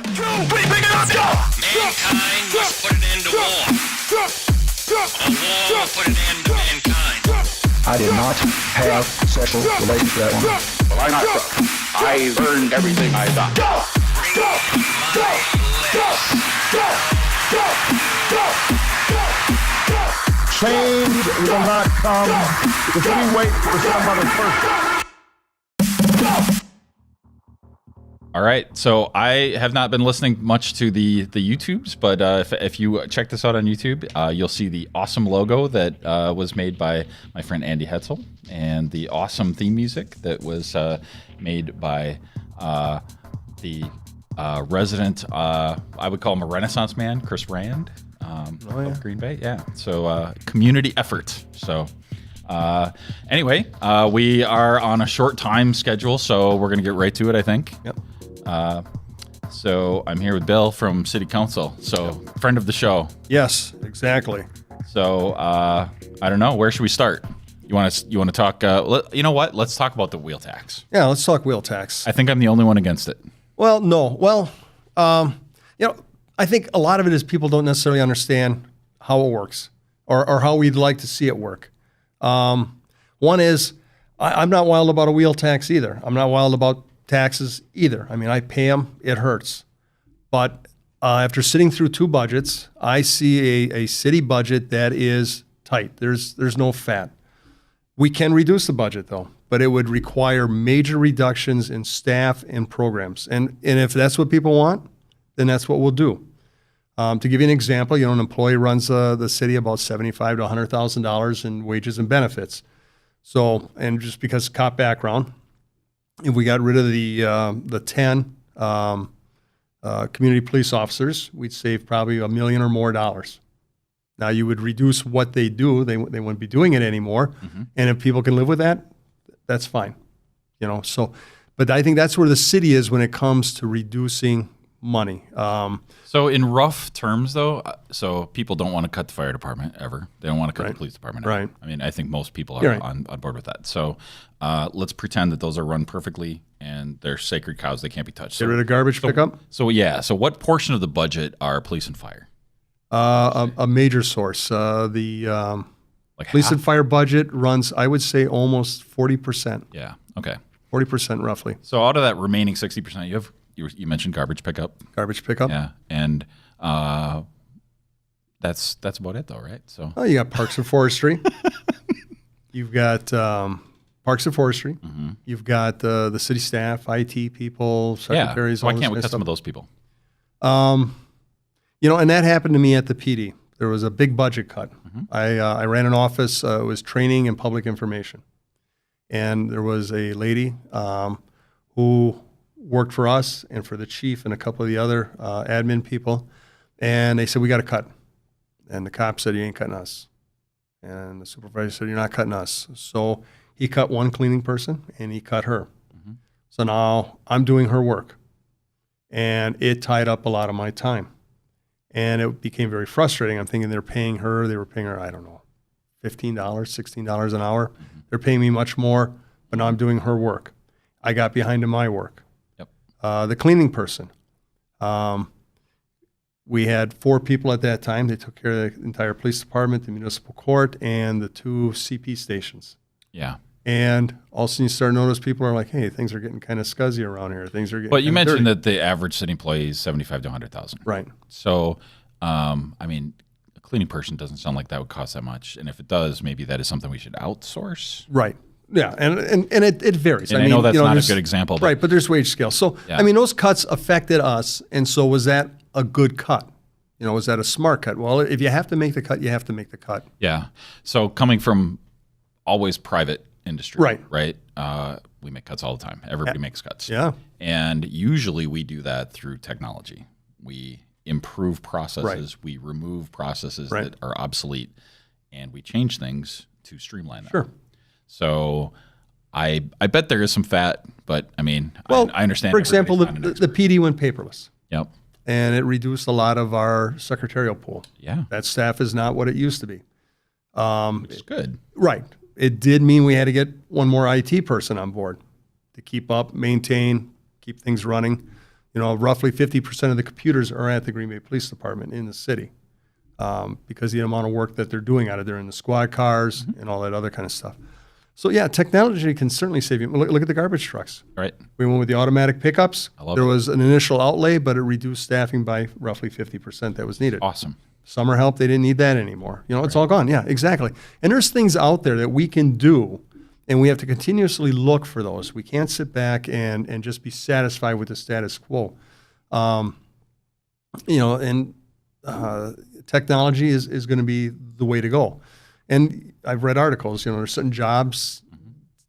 Mankind must put an end to war. A war will put an end to mankind. I did not have sexual relations with that woman. Well, I'm not drunk. I learned everything I got. Change will not come if we wait for some other person. All right, so I have not been listening much to the YouTubes, but if you check this out on YouTube, you'll see the awesome logo that was made by my friend Andy Hetzel, and the awesome theme music that was made by the resident, I would call him a Renaissance man, Chris Rand, of Green Bay. Yeah, so community effort. So anyway, we are on a short time schedule, so we're going to get right to it, I think. Yep. So I'm here with Bill from City Council, so friend of the show. Yes, exactly. So I don't know, where should we start? You want to talk? You know what? Let's talk about the wheel tax. Yeah, let's talk wheel tax. I think I'm the only one against it. Well, no. Well, I think a lot of it is people don't necessarily understand how it works or how we'd like to see it work. One is I'm not wild about a wheel tax either. I'm not wild about taxes either. I mean, I pay them. It hurts. But after sitting through two budgets, I see a city budget that is tight. There's no fat. We can reduce the budget, though, but it would require major reductions in staff and programs. And if that's what people want, then that's what we'll do. To give you an example, an employee runs the city about $75,000 to $100,000 in wages and benefits. So, and just because cop background, if we got rid of the 10 community police officers, we'd save probably $1 million or more. Now you would reduce what they do; they wouldn't be doing it anymore. Mm-hmm. And if people can live with that, that's fine. So, but I think that's where the city is when it comes to reducing money. So in rough terms, though, so people don't want to cut the fire department ever. They don't want to cut the police department ever. Right. I mean, I think most people are on board with that. So let's pretend that those are run perfectly and they're sacred cows. They can't be touched. Get rid of garbage pickup? So what portion of the budget are police and fire? A major source. The police half? and fire budget runs, I would say, almost 40%. Yeah, okay. 40% roughly. So out of that remaining 60%, you mentioned garbage pickup. Garbage pickup. Yeah, and that's about it, though, right? So you got parks and forestry. You've got parks and forestry. Mm-hmm. You've got the city staff, IT people, secretaries. Why can't we cut some of those people? And that happened to me at the PD. There was a big budget cut. Mm-hmm. I ran an office. It was training and public information, and there was a lady who worked for us and for the chief and a couple of the other admin people. And they said, we got to cut. And the cop said, you ain't cutting us. And the supervisor said, you're not cutting us. So he cut one cleaning person and he cut her. Mm-hmm. So now I'm doing her work. And it tied up a lot of my time. And it became very frustrating. I'm thinking they were paying her, I don't know, $15, $16 an hour. Mm-hmm. They're paying me much more, but now I'm doing her work. I got behind in my work. The cleaning person. We had 4 people at that time. They took care of the entire police department, the municipal court, and the 2 CP stations. Yeah. And all of a sudden you start to notice people are like, hey, things are getting kind of scuzzy around here. Things are getting But you mentioned dirty. that the average city employee is $75,000 to $100,000. Right. So, a cleaning person doesn't sound like that would cost that much. And if it does, maybe that is something we should outsource. Right. Yeah, and it varies. And I know that's not a good example. Right, but there's wage scale. So, yeah. Those cuts affected us, and so was that a good cut? Was that a smart cut? Well, if you have to make the cut, you have to make the cut. Yeah. So coming from always private industry, right? We make cuts all the time. Everybody makes cuts. Yeah. And usually we do that through technology. We improve processes. Right. We remove processes that are obsolete, and we change things to streamline them. Sure. So I bet there is some fat, but I understand. For example, the PD went paperless. Yep. And it reduced a lot of our secretarial pool. Yeah. That staff is not what it used to be. Which is good. Right. It did mean we had to get one more IT person on board to keep up, maintain, keep things running. roughly 50% of the computers are at the Green Bay Police Department in the city because of the amount of work that they're doing out of there in the squad cars and all that other kind of stuff. So yeah, technology can certainly save you. Look at the garbage trucks. Right. We went with the automatic pickups. love there it. was an initial outlay, but it reduced staffing by roughly 50% that was needed. Awesome. Summer help, they didn't need that anymore. It's all gone. Yeah, exactly. And there's things out there that we can do, and we have to continuously look for those. We can't sit back and just be satisfied with the status quo. Technology is going to be the way to go. And I've read articles, there's certain jobs,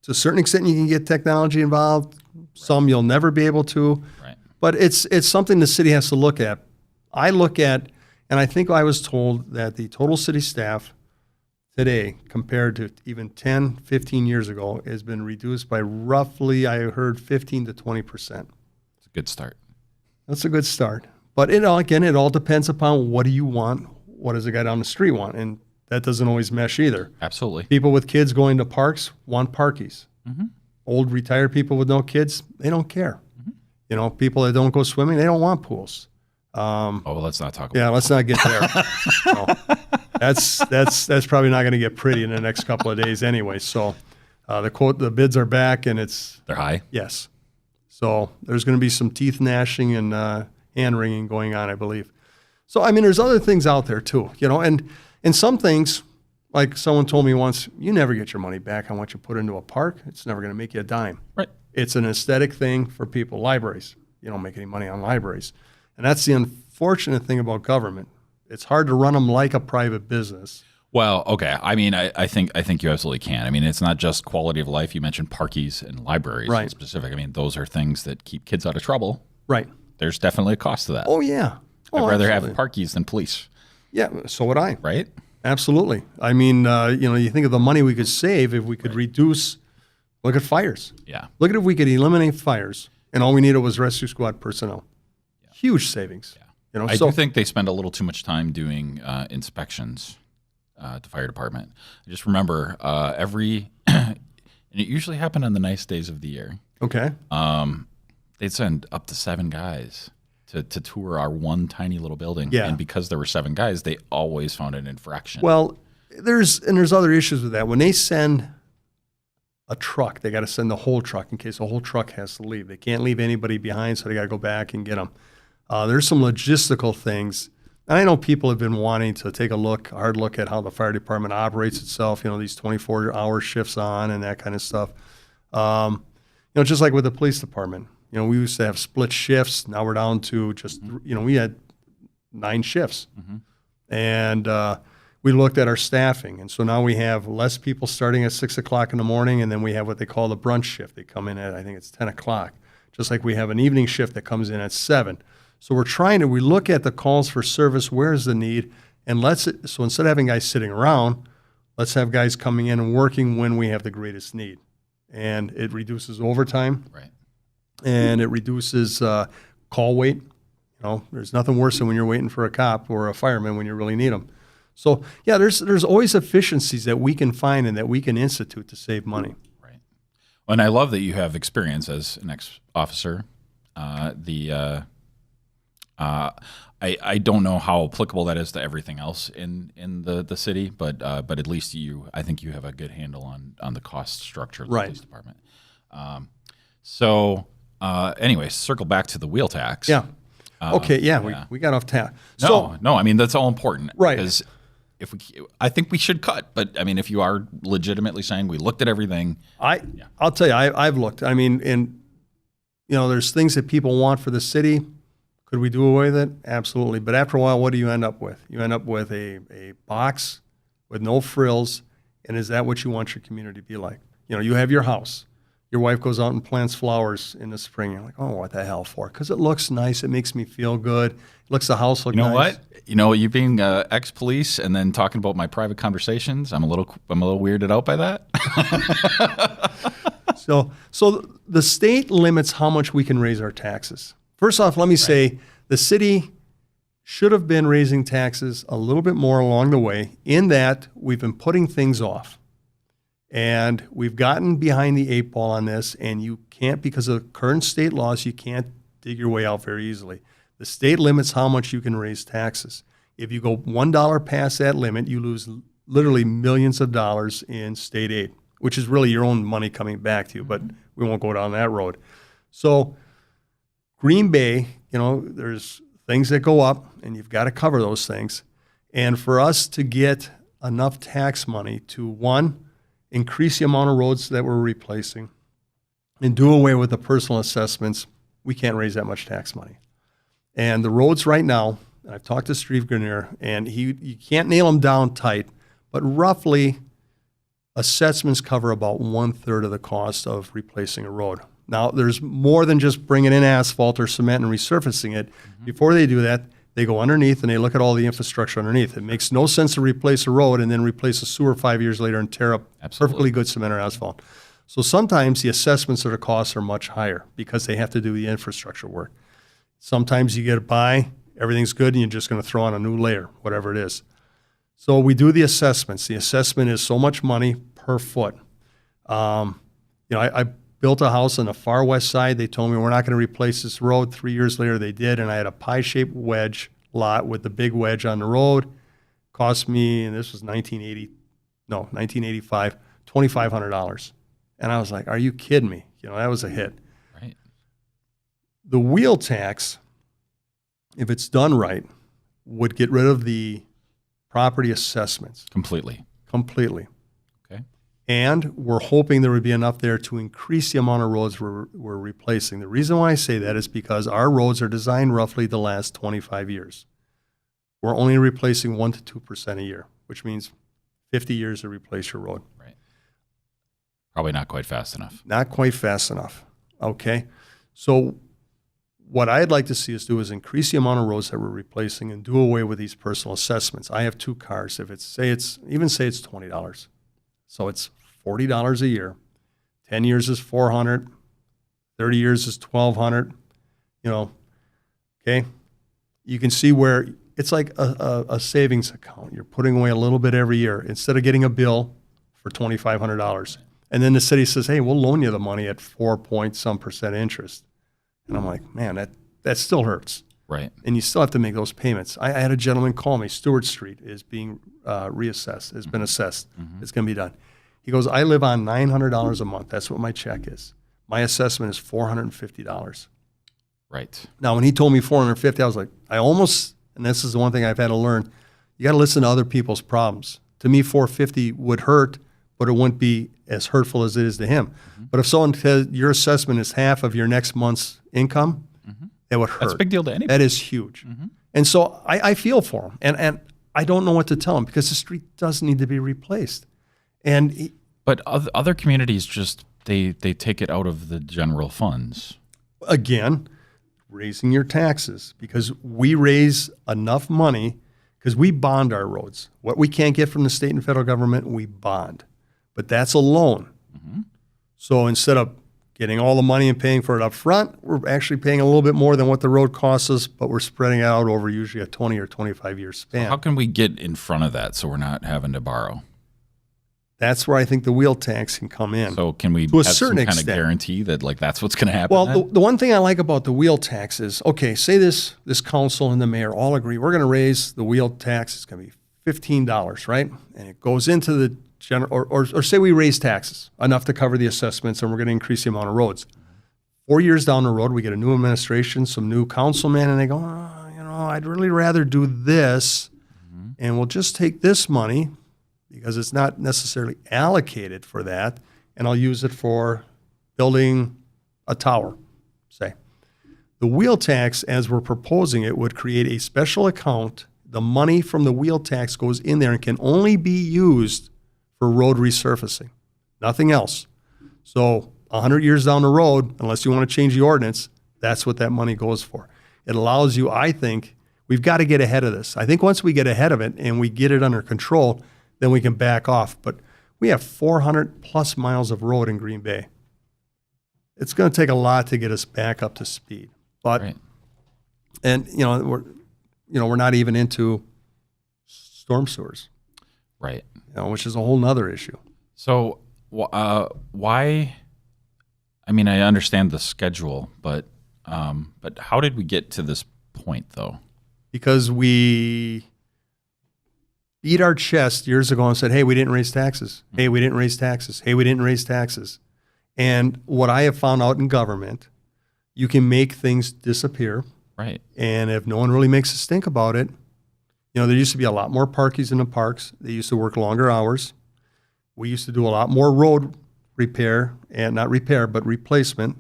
to a certain extent you can get technology involved. Some you'll never be able to. Right. But it's something the city has to look at. I look at, and I think I was told that the total city staff today, compared to even 10, 15 years ago, has been reduced by roughly, I heard, 15 to 20%. It's a good start. That's a good start. But it all depends upon what do you want, what does the guy down the street want, and that doesn't always mesh either. Absolutely. People with kids going to parks want parkies. Old retired people with no kids, they don't care. People that don't go swimming, they don't want pools. Let's not talk about Yeah, let's not get there. No. That's probably not going to get pretty in the next couple of days anyway. So the bids are back, and they're high. Yes. So there's going to be some teeth gnashing and hand wringing going on, I believe. So there's other things out there too, and some things, like someone told me once, you never get your money back on what you put into a park. It's never going to make you a dime. Right. It's an aesthetic thing for people. Libraries, you don't make any money on libraries. And that's the unfortunate thing about government. It's hard to run them like a private business. Well, okay. I think you absolutely can. It's not just quality of life. You mentioned parkies and libraries in specific. Those are things that keep kids out of trouble. Right. There's definitely a cost to that. Oh, yeah. I'd rather absolutely. have parkies than police. Yeah, so would I. Right? Absolutely. You think of the money we could save if we could reduce, look at fires. Yeah. Look at if we could eliminate fires, and all we needed was rescue squad personnel. Yeah. Huge savings. Yeah. I do think they spend a little too much time doing inspections at the fire department. I just remember and it usually happened on the nice days of the year. Okay. They'd send up to 7 guys to tour our one tiny little building. Yeah. And because there were 7 guys, they always found an infraction. Well, there's other issues with that. When they send a truck, they got to send the whole truck in case the whole truck has to leave. They can't leave anybody behind, so they got to go back and get them. There's some logistical things. And I know people have been wanting to take a hard look at how the fire department operates itself, these 24-hour shifts on and that kind of stuff. Just like with the police department. We used to have split shifts. Now we're down to just, we had 9 shifts. And we looked at our staffing. And so now we have less people starting at 6 o'clock in the morning, and then we have what they call the brunch shift. They come in at, I think it's 10 o'clock. Just like we have an evening shift that comes in at 7. So we look at the calls for service, where's the need, and so instead of having guys sitting around, let's have guys coming in and working when we have the greatest need. And it reduces overtime. Right. And it reduces call wait. There's nothing worse than when you're waiting for a cop or a fireman when you really need them. So, yeah, there's always efficiencies that we can find and that we can institute to save money. Right. And I love that you have experience as an ex-officer. I don't know how applicable that is to everything else in the city, but at least I think you have a good handle on the cost structure of the police department. Anyway, circle back to the wheel tax. Yeah. Okay. Yeah. We got off task. No. That's all important. Right. Because I think we should cut, but if you are legitimately saying we looked at everything, I'll tell you, I've looked. There's things that people want for the city. Could we do away with it? Absolutely. But after a while, what do you end up with? You end up with a box with no frills. And is that what you want your community to be like? You have your house. Your wife goes out and plants flowers in the spring. You're like, oh, what the hell for? Because it looks nice. It makes me feel good. It looks the house look nice. You know what? You being ex-police and then talking about my private conversations, I'm a little weirded out by that. So the state limits how much we can raise our taxes. First off, let me say the city should have been raising taxes a little bit more along the way, in that we've been putting things off. And we've gotten behind the 8 ball on this, and you can't, because of current state laws, you can't dig your way out very easily. The state limits how much you can raise taxes. If you go $1 past that limit, you lose literally millions of dollars in state aid, which is really your own money coming back to you, but we won't go down that road. So Green Bay, there's things that go up, and you've got to cover those things. And for us to get enough tax money to, one, increase the amount of roads that we're replacing and do away with the personal assessments, we can't raise that much tax money. And the roads right now, I've talked to Steve Grenier, and you can't nail them down tight, but roughly assessments cover about 1/3 of the cost of replacing a road. Now, there's more than just bringing in asphalt or cement and resurfacing it. Before they do that, they go underneath and they look at all the infrastructure underneath. It makes no sense to replace a road and then replace a sewer 5 years later and tear up perfectly good cement or asphalt. So sometimes the assessments or the costs are much higher because they have to do the infrastructure work. Sometimes you get by, everything's good, and you're just going to throw on a new layer, whatever it is. So we do the assessments. The assessment is so much money per foot. I built a house on the far west side. They told me we're not going to replace this road. 3 years later, they did, and I had a pie-shaped wedge lot with the big wedge on the road. Cost me, and this was 1985, $2,500. And I was like, are you kidding me? That was a hit. Right. The wheel tax, if it's done right, would get rid of the property assessments. Completely. Okay. And we're hoping there would be enough there to increase the amount of roads we're replacing. The reason why I say that is because our roads are designed roughly to last 25 years. We're only replacing 1% to 2% a year, which means 50 years to replace your road. Right. Probably not quite fast enough. Not quite fast enough. Okay. So what I'd like to see us do is increase the amount of roads that we're replacing and do away with these personal assessments. I have 2 cars. If it's $20. So it's $40 a year. 10 years is $400. 30 years is $1,200. Okay. You can see where it's like a savings account. You're putting away a little bit every year instead of getting a bill for $2,500. And then the city says, hey, we'll loan you the money at 4% interest. And I'm like, man, that still hurts. Right. And you still have to make those payments. I had a gentleman call me. Stewart Street is being reassessed, has been assessed. It's going to be done. He goes, I live on $900 a month. That's what my check is. My assessment is $450. Right. Now, when he told me $450, I was like, and this is the one thing I've had to learn, you got to listen to other people's problems. To me, $450 would hurt, but it wouldn't be as hurtful as it is to him. But if someone says your assessment is half of your next month's income, it would hurt. That's a big deal to anybody. That is huge. And so I feel for him. And I don't know what to tell him because the street does need to be replaced. But other communities just, they take it out of the general funds. Again, raising your taxes because we raise enough money because we bond our roads. What we can't get from the state and federal government, we bond. But that's a loan. So instead of getting all the money and paying for it up front, we're actually paying a little bit more than what the road costs us, but we're spreading it out over usually a 20 or 25 year span. So how can we get in front of that so we're not having to borrow? That's where I think the wheel tax can come in. So can we to a have certain some kind extent. of guarantee that that's what's going to happen? Well, the one thing I like about the wheel tax is, okay, say this council and the mayor all agree, we're going to raise the wheel tax. It's going to be $15, right? And it goes into the general, or say we raise taxes enough to cover the assessments and we're going to increase the amount of roads. 4 years down the road, we get a new administration, some new councilmen, and they go, I'd really rather do this, and we'll just take this money because it's not necessarily allocated for that, and I'll use it for building a tower, say. The wheel tax, as we're proposing it, would create a special account. The money from the wheel tax goes in there and can only be used for road resurfacing, nothing else. So 100 years down the road, unless you want to change the ordinance, that's what that money goes for. It allows you, I think, we've got to get ahead of this. I think once we get ahead of it and we get it under control, then we can back off. But we have 400 plus miles of road in Green Bay. It's going to take a lot to get us back up to speed. But, Right. and we're not even into storm sewers, Right. which is a whole nother issue. So why? I mean, I understand the schedule, but But how did we get to this point, though? Because we beat our chest years ago and said, hey, we didn't raise taxes. Hey, we didn't raise taxes. Hey, we didn't raise taxes. And what I have found out in government, you can make things disappear. Right. And if no one really makes a stink about it, there used to be a lot more parkies in the parks. They used to work longer hours. We used to do a lot more road repair, and not repair, but replacement.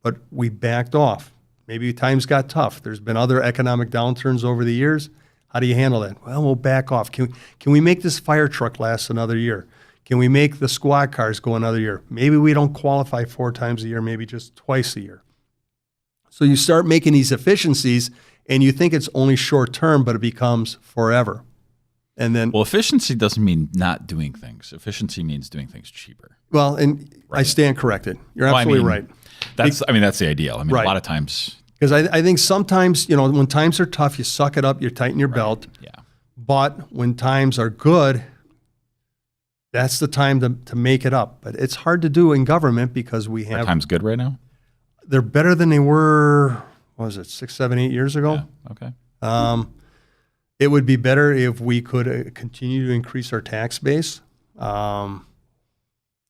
But we backed off. Maybe times got tough. There's been other economic downturns over the years. How do you handle that? Well, we'll back off. Can we make this fire truck last another year? Can we make the squad cars go another year? Maybe we don't qualify 4 times a year, maybe just twice a year. So you start making these efficiencies, and you think it's only short term, but it becomes forever. And then, well, efficiency doesn't mean not doing things. Efficiency means doing things cheaper. Well, and right. I stand corrected. You're absolutely right. That's the ideal. I mean, right. A lot of times. Because I think sometimes, when times are tough, you suck it up, you tighten your belt. Yeah. But when times are good, that's the time to make it up. But it's hard to do in government because we have. Are times good right now? They're better than they were, what was it, 6, 7, 8 years ago? Yeah. Okay. It would be better if we could continue to increase our tax base.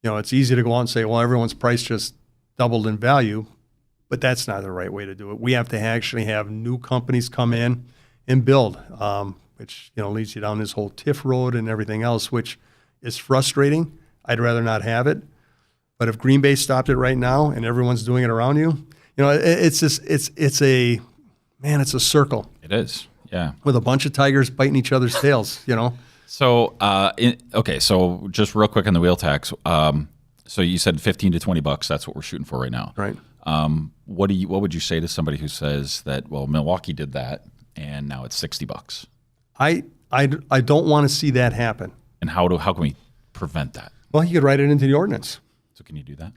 It's easy to go out and say, well, everyone's price just doubled in value. But that's not the right way to do it. We have to actually have new companies come in and build, which leads you down this whole TIF road and everything else, which is frustrating. I'd rather not have it. But if Green Bay stopped it right now and everyone's doing it around you, it's a circle. It is, yeah. With a bunch of tigers biting each other's tails, So, so just real quick on the wheel tax. So you said $15 to $20. That's what we're shooting for right now. Right. What would you say to somebody who says that, well, Milwaukee did that and now it's $60? I don't want to see that happen. And how can we prevent that? Well, you could write it into the ordinance. So can you do that?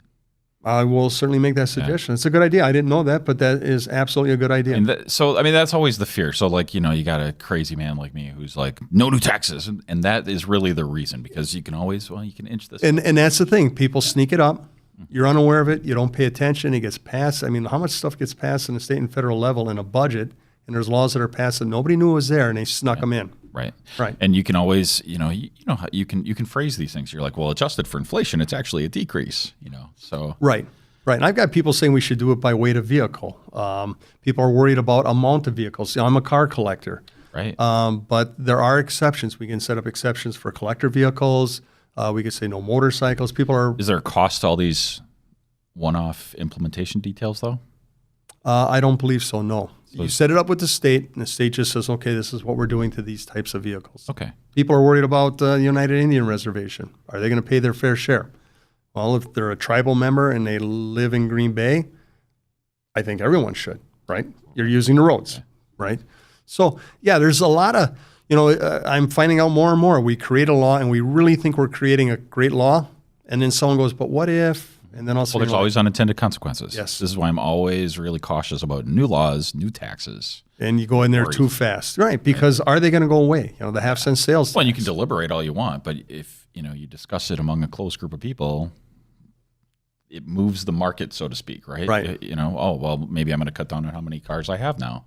I will certainly make that suggestion. Yeah. It's a good idea. I didn't know that, but that is absolutely a good idea. And that's always the fear. So you got a crazy man like me who's like, no new taxes. And that is really the reason, because you can inch this. And that's the thing. People sneak it up. You're unaware of it. You don't pay attention. It gets passed. I mean, how much stuff gets passed in the state and federal level in a budget, and there's laws that are passed that nobody knew was there, and they snuck them in. Right. Right. And you can always, how you can phrase these things. You're like, well, adjusted for inflation, it's actually a decrease, so. Right. Right. And I've got people saying we should do it by weight of vehicle. People are worried about amount of vehicles. I'm a car collector. Right. But there are exceptions. We can set up exceptions for collector vehicles. We could say no motorcycles. Is there a cost to all these one-off implementation details, though? I don't believe so, no. You set it up with the state, and the state just says, okay, this is what we're doing to these types of vehicles. Okay. People are worried about the United Indian Reservation. Are they going to pay their fair share? Well, if they're a tribal member and they live in Green Bay, I think everyone should, right? You're using the roads, right? So, yeah, there's a lot of, I'm finding out more and more. We create a law, and we really think we're creating a great law, and then someone goes, but what if? And then also, there's always unintended consequences. Yes. This is why I'm always really cautious about new laws, new taxes. And you go in there too fast, right? Because are they going to go away? The half-cent sales tax. Well, you can deliberate all you want, but if you discuss it among a close group of people, it moves the market, so to speak, right? Right. Oh well, maybe I'm going to cut down on how many cars I have now,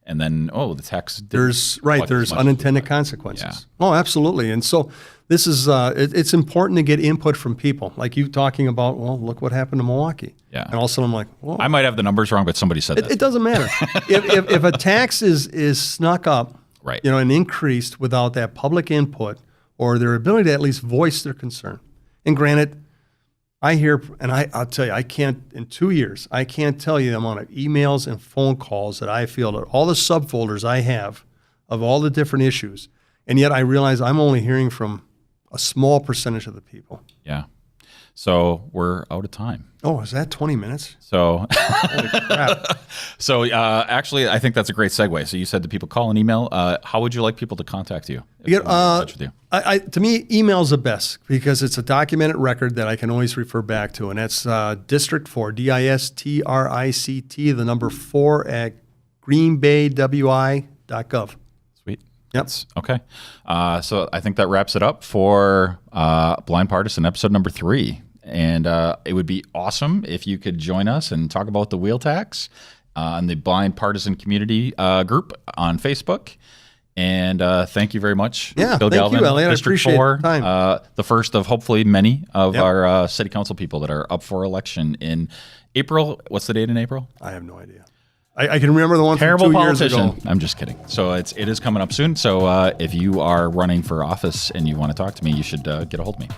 and then the tax. There's unintended consequences. Yeah. Oh, absolutely. And so this is it's important to get input from people, like you talking about. Well, look what happened to Milwaukee. Yeah. And also, I'm like, whoa. I might have the numbers wrong, but somebody said that. It doesn't matter if a tax is snuck up, right? And increased without that public input or their ability to at least voice their concern. And granted, I hear, and I'll tell you, in 2 years, I can't tell you the amount of emails and phone calls that I feel, all the subfolders I have of all the different issues. And yet I realize I'm only hearing from a small percentage of the people. Yeah. So we're out of time. Oh, is that 20 minutes? So, holy crap. So actually, I think that's a great segue. So you said that people call and email. How would you like people to contact you? To me, email's the best because it's a documented record that I can always refer back to, and that's District 4, DISTRICT, the number 4 at greenbaywi.gov. Sweet. Yep. Okay. So I think that wraps it up for Blind Partisan episode number 3. And it would be awesome if you could join us and talk about the wheel tax on the Blind Partisan community group on Facebook. And thank you very much, Yeah, Bill thank Galvin, you, Elliot. I District appreciate 4, the time. the first of hopefully many of Yep. our city council people that are up for election in April. What's the date in April? I have no idea. I can remember the one Terrible from 2 years politician. ago. I'm just kidding. So it is coming up soon. So if you are running for office and you want to talk to me, you should get a hold of me.